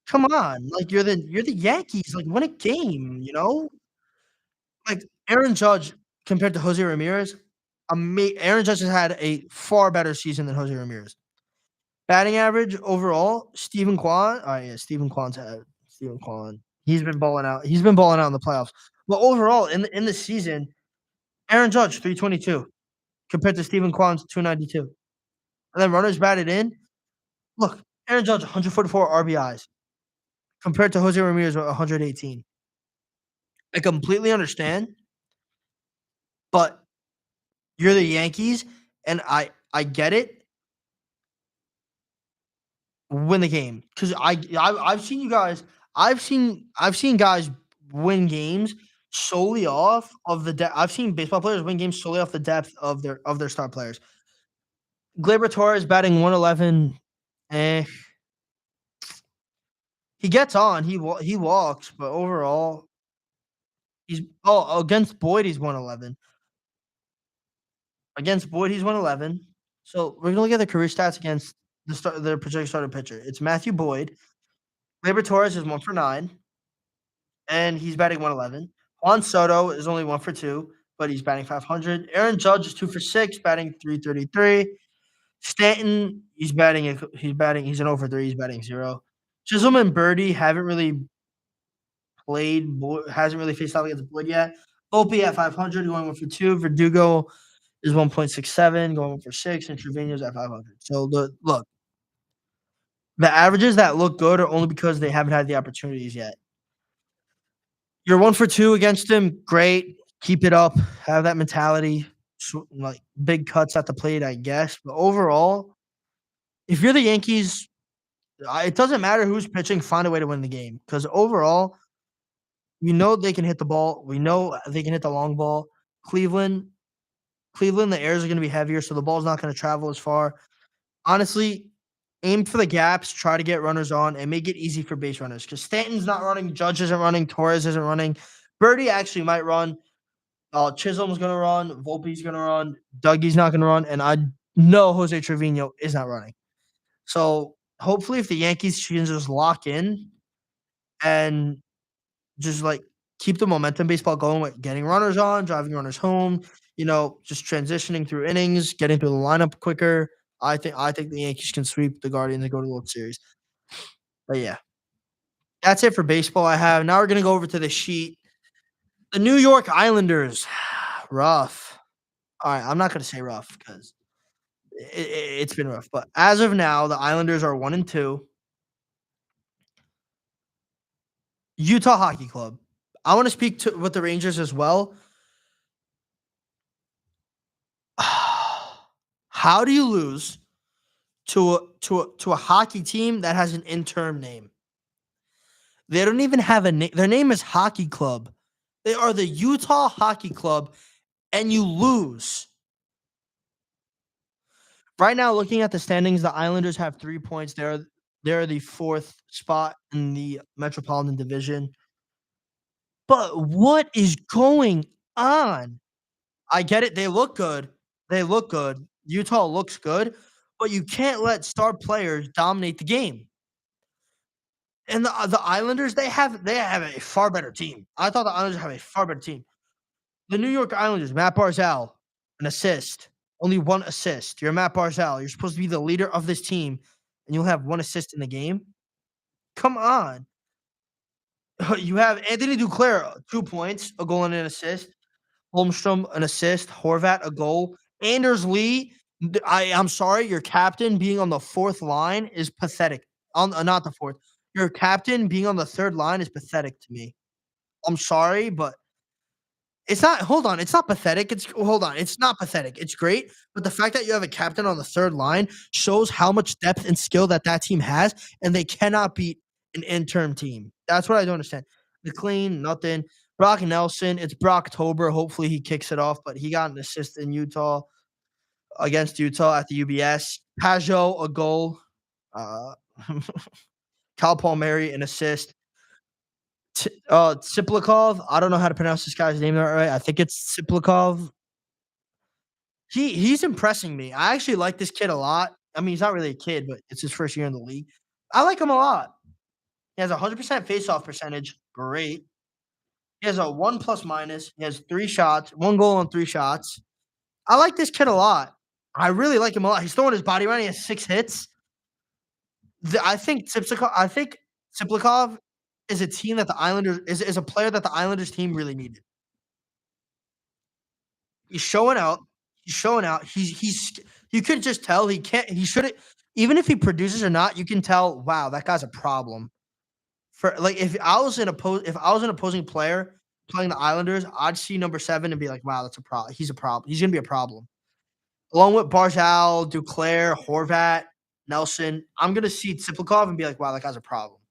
come on, like, you're the Yankees, like, win a game, you know? Like, Aaron Judge compared to Jose Ramirez, Aaron Judge has had a far better season than Jose Ramirez. Batting average overall, Stephen Kwan yeah, Stephen Kwan. He's been balling out. He's been balling out in the playoffs. But overall, in the season, Aaron Judge 322 compared to Stephen Kwan's 292. And then runners batted in. Look, Aaron Judge 144 RBIs compared to Jose Ramirez with 118. I completely understand, but you're the Yankees, and I get it. Win the game because I've seen you guys. I've seen guys win games solely off of the depth. I've seen baseball players win games solely off the depth of their star players. Gleyber Torres batting 111. Eh, he gets on. He walks, but overall, against Boyd he's 111. Against Boyd he's 111. So we're gonna look at the career stats against the projected starting pitcher. It's Matthew Boyd. Gleyber Torres is 1 for 9. And he's batting 111. Juan Soto is only 1 for 2, but he's batting 500. Aaron Judge is 2 for 6, batting 333. Stanton, he's an over 3, he's batting 0. Chisholm and Birdie haven't really hasn't really faced off against Boyd yet. Opie at 500, going 1 for 2. Verdugo is 1.67, going 1 for 6, and Trevino's at 500. So the averages that look good are only because they haven't had the opportunities yet. You're 1 for 2 against him. Great. Keep it up. Have that mentality. Like big cuts at the plate, I guess. But overall, if you're the Yankees, it doesn't matter who's pitching. Find a way to win the game because overall, we know they can hit the ball. We know they can hit the long ball. Cleveland, Cleveland, the airs are going to be heavier, so the ball's not going to travel as far. Honestly, aim for the gaps. Try to get runners on and make it easy for base runners because Stanton's not running. Judge isn't running. Torres isn't running. Birdie actually might run. Chisholm's gonna run. Volpe's gonna run. Dougie's not gonna run, and I know Jose Trevino is not running. So hopefully, if the Yankees can just lock in and just like keep the momentum baseball going with getting runners on, driving runners home, just transitioning through innings, getting through the lineup quicker. I think the Yankees can sweep the Guardians and go to the World Series. But yeah, that's it for baseball. I have now we're gonna go over to the sheet. The New York Islanders, rough. All right, I'm not gonna say rough because it's been rough. But as of now, the Islanders are 1-2. Utah Hockey Club. I want to speak to with the Rangers as well. How do you lose to a hockey team that has an interim name? They don't even have a name. Their name is Hockey Club. They are the Utah Hockey Club, and you lose. Right now, looking at the standings, the Islanders have 3 points. They're the fourth spot in the Metropolitan Division. But what is going on? I get it. They look good. They look good. Utah looks good, but you can't let star players dominate the game. And the Islanders, they have a far better team. I thought the Islanders have a far better team. The New York Islanders, Matt Barzal, an assist, only one assist. You're Matt Barzal. You're supposed to be the leader of this team, and you'll have one assist in the game. Come on. You have Anthony Duclair, 2 points, a goal and an assist. Holmstrom, an assist. Horvat, a goal. Anders Lee, I'm sorry, your captain being on the fourth line is pathetic. On not the fourth. Your captain being on the third line is pathetic to me. I'm sorry, but it's not. Hold on, it's not pathetic. Hold on, it's not pathetic. It's great, but the fact that you have a captain on the third line shows how much depth and skill that team has, and they cannot beat an interim team. That's what I don't understand. McLean, nothing. Brock Nelson, it's Brocktober. Hopefully he kicks it off, but he got an assist in Utah against Utah at the UBS. Pajot, a goal. Uh, Cal Palmieri, an assist. Tsiplikov, I don't know how to pronounce this guy's name right. I think it's Tsiplikov. He's impressing me. I actually like this kid a lot. I mean, he's not really a kid, but it's his first year in the league. I like him a lot. He has 100% faceoff percentage. Great. He has a 1 plus minus. He has 3 shots, 1 goal on 3 shots. I like this kid a lot. I really like him a lot. He's throwing his body around. He has 6 hits. I think Tsiplikov is a team that the Islanders is a player that the Islanders team really needed. He's showing out. He's showing out. He's you could just tell he can't he shouldn't even if he produces or not, you can tell, wow, that guy's a problem. For like if I was an opposing player playing the Islanders, I'd see number 7 and be like, wow, that's a problem. He's a problem. He's gonna be a problem. Along with Barzal, Duclair, Horvat, Nelson, I'm gonna see Tsiplikov and be like, wow, that guy's a problem.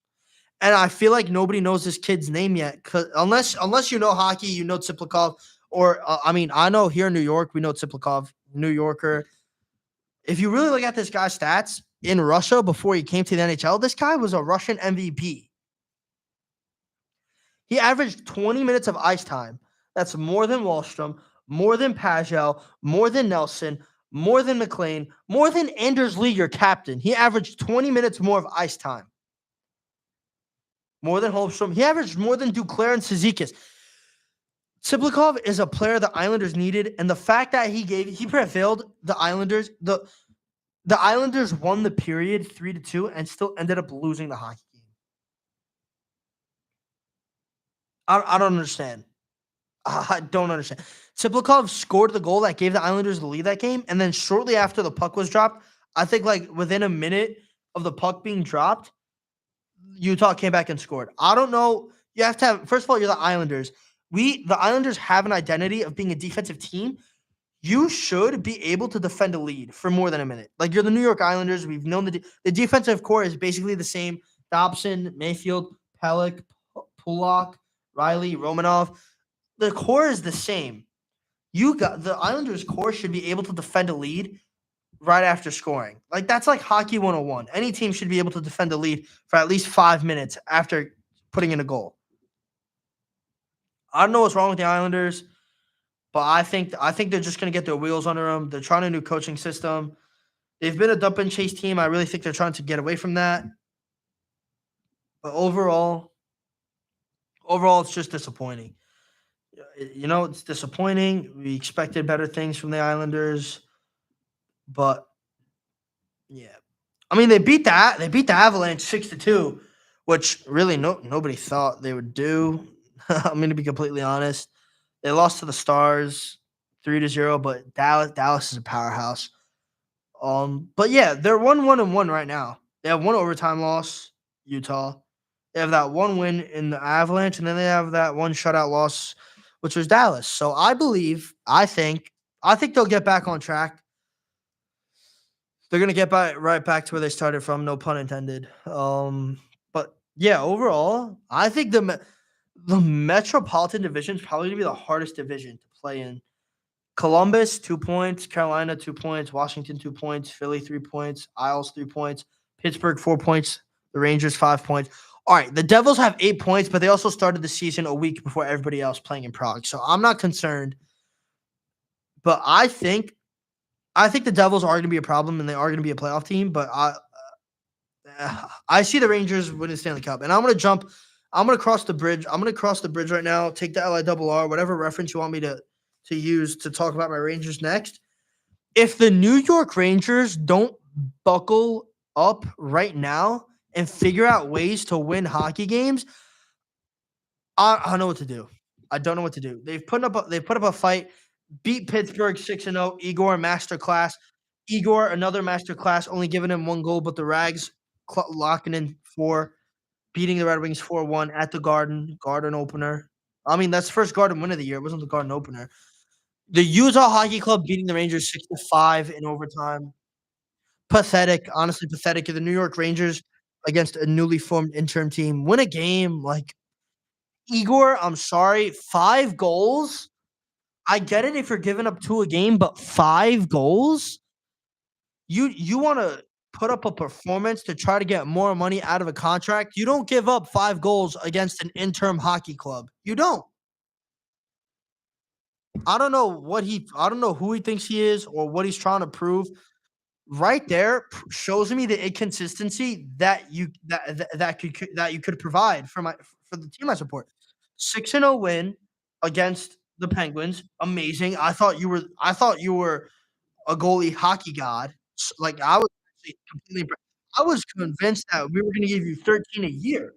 And I feel like nobody knows this kid's name yet, cause unless you know hockey, you know Tsiplikov. Or I mean, I know here in New York, we know Tsiplikov, New Yorker. If you really look at this guy's stats in Russia before he came to the NHL, this guy was a Russian MVP. He averaged 20 minutes of ice time. That's more than Wallstrom, more than Pajel, more than Nelson, more than McLean, more than Anders Lee, your captain. He averaged 20 minutes more of ice time. More than Holmstrom. He averaged more than Duclair and Cizikas. Tsiplikov is a player the Islanders needed, and the fact that he prevailed the Islanders. The Islanders won the period 3-2 and still ended up losing the hockey game. I don't understand. I don't understand. Tsiplikov scored the goal that gave the Islanders the lead that game, and then shortly after the puck was dropped, I think like within a minute of the puck being dropped, Utah came back and scored. I don't know. You have to have first of all, you're the Islanders. The Islanders have an identity of being a defensive team. You should be able to defend a lead for more than a minute. Like you're the New York Islanders. We've known the defensive core is basically the same. Dobson, Mayfield, Pellick, Pulak, Riley, Romanov. The core is the same. You got the Islanders core should be able to defend a lead right after scoring. Like that's like hockey 101. Any team should be able to defend a lead for at least 5 minutes after putting in a goal. I don't know what's wrong with the Islanders, but I think they're just gonna get their wheels under them. They're trying a new coaching system. They've been a dump and chase team. I really think they're trying to get away from that. But overall, it's just disappointing. It's disappointing. We expected better things from the Islanders, but yeah. I mean, they beat the Avalanche 6-2, which really nobody thought they would do. I'm going to be completely honest. They lost to the Stars 3-0, but Dallas is a powerhouse. But yeah, they're 1-1-1 right now. They have one overtime loss, Utah. They have that one win in the Avalanche, and then they have that one shutout loss, which was Dallas. So I think they'll get back on track. They're gonna get back right back to where they started from, no pun intended. But yeah, overall, I think the Metropolitan Division is probably gonna be the hardest division to play in. Columbus 2 points, Carolina 2 points, Washington 2 points, Philly 3 points, Isles 3 points, Pittsburgh 4 points, the Rangers 5 points. All right, the Devils have 8 points, but they also started the season a week before everybody else playing in Prague, so I'm not concerned. But I think the Devils are going to be a problem, and they are going to be a playoff team. But I see the Rangers winning the Stanley Cup, and I'm going to jump. I'm going to cross the bridge. I'm going to cross the bridge right now. Take the LIRR, whatever reference you want me to use to talk about my Rangers next. If the New York Rangers don't buckle up right now and figure out ways to win hockey games, I don't know what to do. I don't know what to do. They put up a fight, beat Pittsburgh 6-0. Igor masterclass. Igor another masterclass, only giving him one goal, but the Rags locking in four, beating the Red Wings 4-1 at the Garden opener. I mean, that's the first Garden win of the year. It wasn't the Garden opener. The Utah Hockey Club beating the Rangers 6-5 in overtime. Pathetic, honestly pathetic. The New York Rangers against a newly formed interim team win a game like Igor. I'm sorry, 5 goals. I get it if you're giving up two a game, but 5 goals. You want to put up a performance to try to get more money out of a contract. You don't give up 5 goals against an interim hockey club. You don't. I don't know who he thinks he is or what he's trying to prove. Right there shows me the inconsistency that you could provide for the team I support. 6-0 win against the Penguins, amazing. I thought you were a goalie hockey god. Like I was actually completely I was convinced that we were going to give you 13 a year.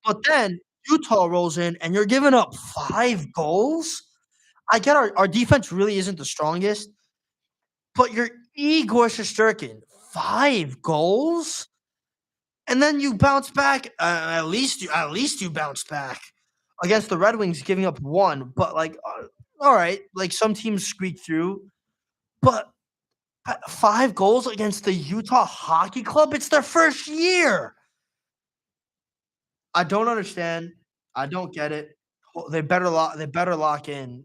But then Utah rolls in and you're giving up 5 goals. I get our defense really isn't the strongest, but you're Igor Shesterkin, 5 goals, and then you bounce back. At least you bounced back against the Red Wings, giving up one. But all right, like some teams squeak through, but 5 goals against the Utah Hockey Club. It's their first year. I don't understand. I don't get it. They better lock. They better lock in.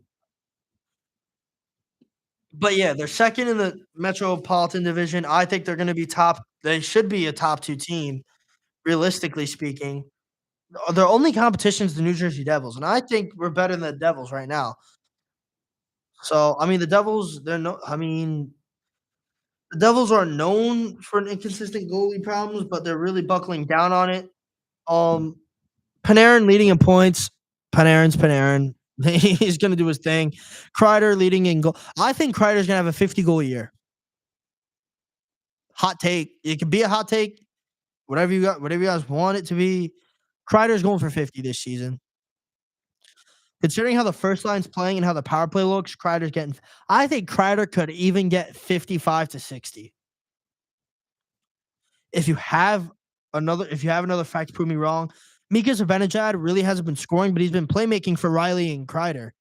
But yeah, they're second in the Metropolitan Division. I think they're going to be top. They should be a top two team, realistically speaking. Their only competition is the New Jersey Devils, and I think we're better than the Devils right now. So I mean, the Devils, they're no. I mean, the Devils are known for an inconsistent goalie problems, but they're really buckling down on it. Um, Panarin leading in points. Panarin's Panarin. He's going to do his thing. Kreider leading in goal. I think Kreider's going to have a 50 goal year. Hot take. It could be a hot take. Whatever you guys want it to be. Kreider's going for 50 this season. Considering how the first line's playing and how the power play looks, Kreider's getting. I think Kreider could even get 55 to 60. If you have another fact, prove me wrong. Mika Zibanejad really hasn't been scoring, but he's been playmaking for Riley and Kreider.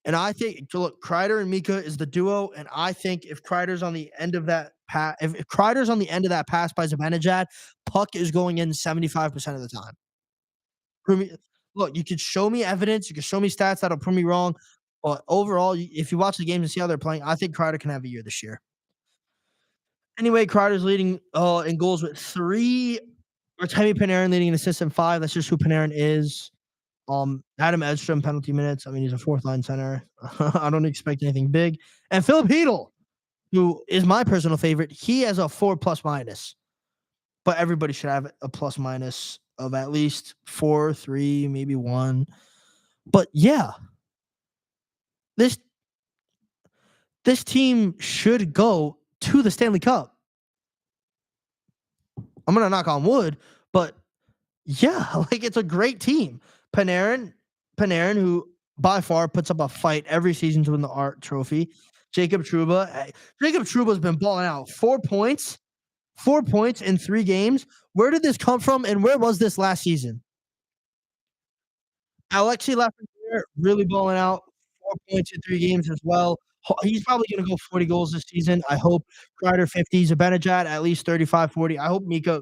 And I think look, Kreider and Mika is the duo, and I think if Kreider's on the end of that pass, if Kreider's on the end of that pass by Zibanejad, puck is going in 75% of the time. Prove me, look, you could show me evidence, you can show me stats that'll prove me wrong, but overall, if you watch the games and see how they're playing, I think Kreider can have a year this year. Anyway, Kreider's leading in goals with 3, or Temi Panarin leading in assists in 5. That's just who Panarin is. Adam Edstrom, penalty minutes. I mean, he's a fourth line center. I don't expect anything big. And Philip Hedl, who is my personal favorite, he has a 4 plus minus, but everybody should have a plus minus of at least 4, 3, maybe 1. But yeah, this this team should go to the Stanley Cup. I'm gonna knock on wood, but yeah, like it's a great team. Panarin, Panarin, who by far puts up a fight every season to win the Art Trophy. Jacob Trouba, Jacob Trouba's been balling out. 4 points, 4 points in 3 games. Where did this come from, and where was this last season? Alexei Lafreniere really balling out, 4 points in 3 games as well. He's probably gonna go 40 goals this season. I hope Kreider 50, Zibanejad at least 35, 40. I hope Mika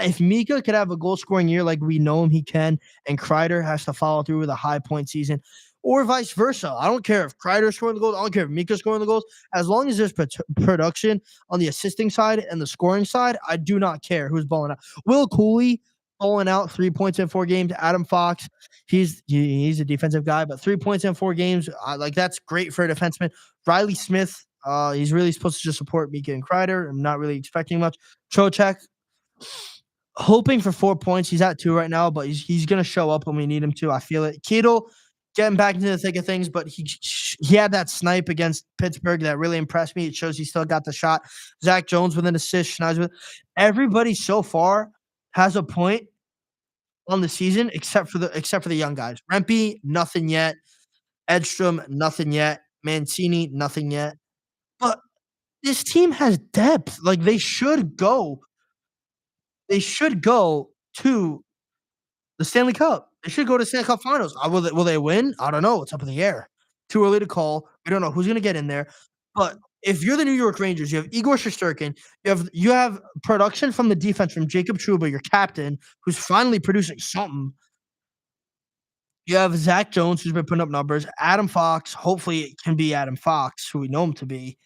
if Mika could have a goal scoring year like we know him he can, and Kreider has to follow through with a high point season, or vice versa. I don't care if Kreider's scoring the goals. I don't care if Mika's scoring the goals. As long as there's production on the assisting side and the scoring side, I do not care who's balling out. Will Cooley balling out 3 points in 4 games. Adam Fox, he's a defensive guy, but 3 points in 4 games, like that's great for a defenseman. Riley Smith, he's really supposed to just support Mika and Kreider. I'm not really expecting much. Trocheck, hoping for 4 points. He's at 2 right now, but he's gonna show up when we need him to. I feel it. Kittle getting back into the thick of things, but he had that snipe against Pittsburgh that really impressed me. It shows he still got the shot. Zach Jones with an assist. Schneider, everybody so far has a point on the season except for the young guys. Rempe, nothing yet. Edstrom, nothing yet. Mancini, nothing yet. But this team has depth. Like they should go to the Stanley Cup. They should go to Stanley Cup Finals. Will they win? I don't know. It's up in the air. Too early to call. We don't know who's gonna get in there. But if you're the New York Rangers, you have Igor Shesterkin, you have production from the defense from Jacob Trouba, your captain, who's finally producing something. You have Zach Jones, who's been putting up numbers. Adam Fox, hopefully it can be Adam Fox, who we know him to be.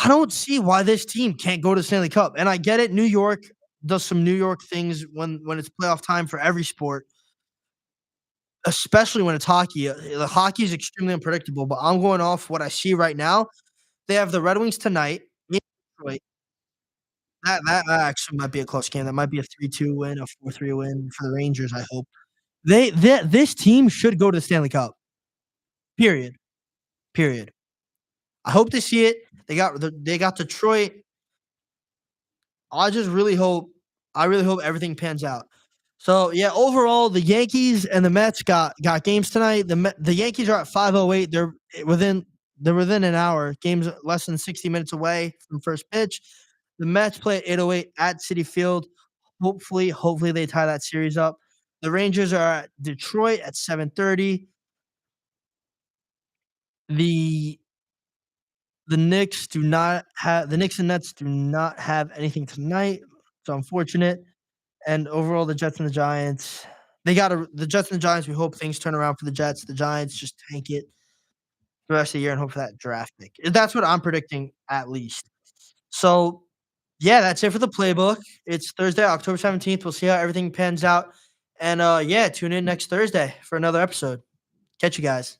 I don't see why this team can't go to Stanley Cup. And I get it. New York does some New York things when it's playoff time for every sport, especially when it's hockey. The hockey is extremely unpredictable, but I'm going off what I see right now. They have the Red Wings tonight in Detroit. That actually might be a close game. That might be a 3-2 win, a 4-3 win for the Rangers, I hope. This team should go to the Stanley Cup. Period. Period. I hope to see it. They got Detroit. I just really hope everything pans out. So yeah, overall, the Yankees and the Mets got games tonight. The Yankees are at 5:08. They're within an hour. Games less than 60 minutes away from first pitch. The Mets play at 8:08 at Citi Field. Hopefully they tie that series up. The Rangers are at Detroit at 7:30. The the Knicks and Nets do not have anything tonight. It's unfortunate. And overall, the Jets and the Giants, the Jets and the Giants. We hope things turn around for the Jets. The Giants just tank it the rest of the year and hope for that draft pick. That's what I'm predicting at least. So yeah, that's it for the playbook. It's Thursday, October 17th. We'll see how everything pans out. And yeah, tune in next Thursday for another episode. Catch you guys.